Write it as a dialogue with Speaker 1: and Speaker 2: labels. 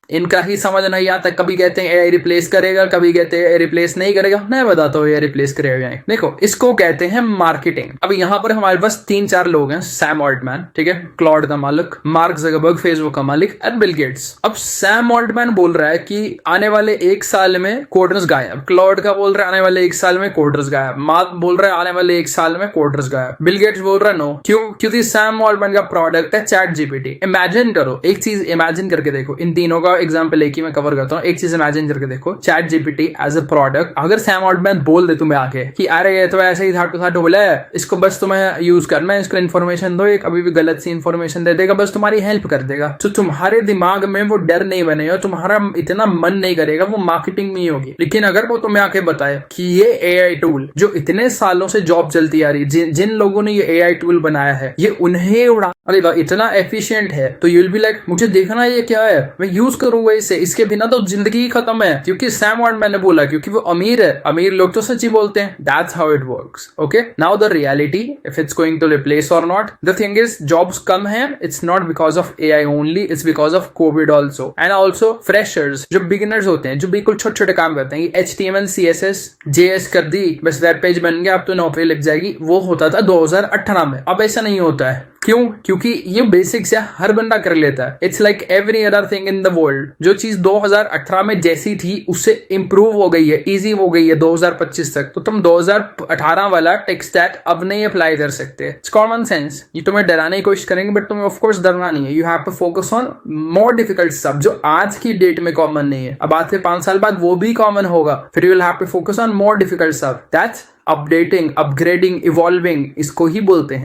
Speaker 1: इनका ही समझ नहीं आता। कभी कहते हैं एआई रिप्लेस करेगा, कभी कहते हैं रिप्लेस नहीं करेगा। मैं बताता हूँ एआई रिप्लेस करेगा। देखो, इसको कहते हैं मार्केटिंग। अब यहाँ पर हमारे पास 3-4 लोग हैं। सैम ऑल्टमैन, ठीक है, क्लॉड का मालिक, मार्क ज़करबर्ग फेसबुक का मालिक, और बिल गेट्स। अब सैम ऑल्टमैन बोल रहा है कि आने वाले 1 साल में कोडर्स गायब। क्लॉड का बोल रहा है आने वाले 1 साल में कोडर्स गायब। मार्क बोल रहा है आने वाले 1 साल में कोडर्स गायब। बिल गेट्स बोल रहा है नो। क्यों? क्योंकि सैम ऑल्टमैन का प्रोडक्ट है चैट जीपीटी। इमेजिन करो, एक चीज इमेजिन करके देखो, इन तीनों का एग्जांपल एक ही मैं कवर करता हूँ। एक चीज इमेजिन करके देखो, ChatGPT as a product. अगर सैम ऑल्टमैन बोल दे तुम्हें आके कि अरे ये तो ऐसे ही थाटू थाटू बोला है, इसको बस तुम्हें यूज करना है, इसको इन्फॉर्मेशन दो, एक अभी भी गलत सी इन्फॉर्मेशन दे देगा, बस तुम्हारी हेल्प कर देगा, तो तुम्हारे दिमाग में वो डर नहीं बनेगा, तुम्हारा इतना मन नहीं करेगा, वो मार्केटिंग में ही होगी। लेकिन अगर वो तुम्हें आके बताए कि ये एआई टूल जो इतने सालों से जॉब चलती आ रही, जिन लोगों ने ये एआई टूल बनाया है, ये उन्हें उड़ा देगा, इतना एफिशिएंट है, तो यू विल बी लाइक मुझे देखना ये क्या है, मैं यूज करूंगा इसे, इसके बिना तो जिंदगी ही खत्म है। क्योंकि सैम ऑल्टमैन ने बोला, क्योंकि वो अमीर है। अमीर लोग तो सच्ची बोलते हैं। That's how it works. Okay, now the reality, if it's going to replace or not, the thing is jobs कम है। It's not because of AI only, it's because of covid also. And also freshers, जो beginners होते हैं, जो बिल्कुल छोटे छोटे काम करते हैं, HTML CSS JS कर दी, बस वेब पेज बन गया, अब तो नौकरी लग जाएगी, वो होता था 2018 में। अब ऐसा नहीं होता है। क्यों? क्योंकि ये बेसिक्स है, हर बंदा कर लेता है। It's like every other thing in the world. जो चीज 2018 में जैसी थी उससे इंप्रूव हो गई है, इजी हो गई है 2025 तक, तो तुम 2018 वाला टेक स्टैक अब नहीं अप्लाई कर सकते। It's common sense. ये तुम्हें डराने की कोशिश करेंगे, बट तुम्हें ऑफ कोर्स डरना नहीं है। You have to focus on more difficult stuff, जो आज की डेट में कॉमन नहीं है। अब आज से 5 साल बाद वो भी कॉमन होगा, फिर you will have to focus on more difficult stuff. That's updating, upgrading, evolving, इसको ही बोलते हैं।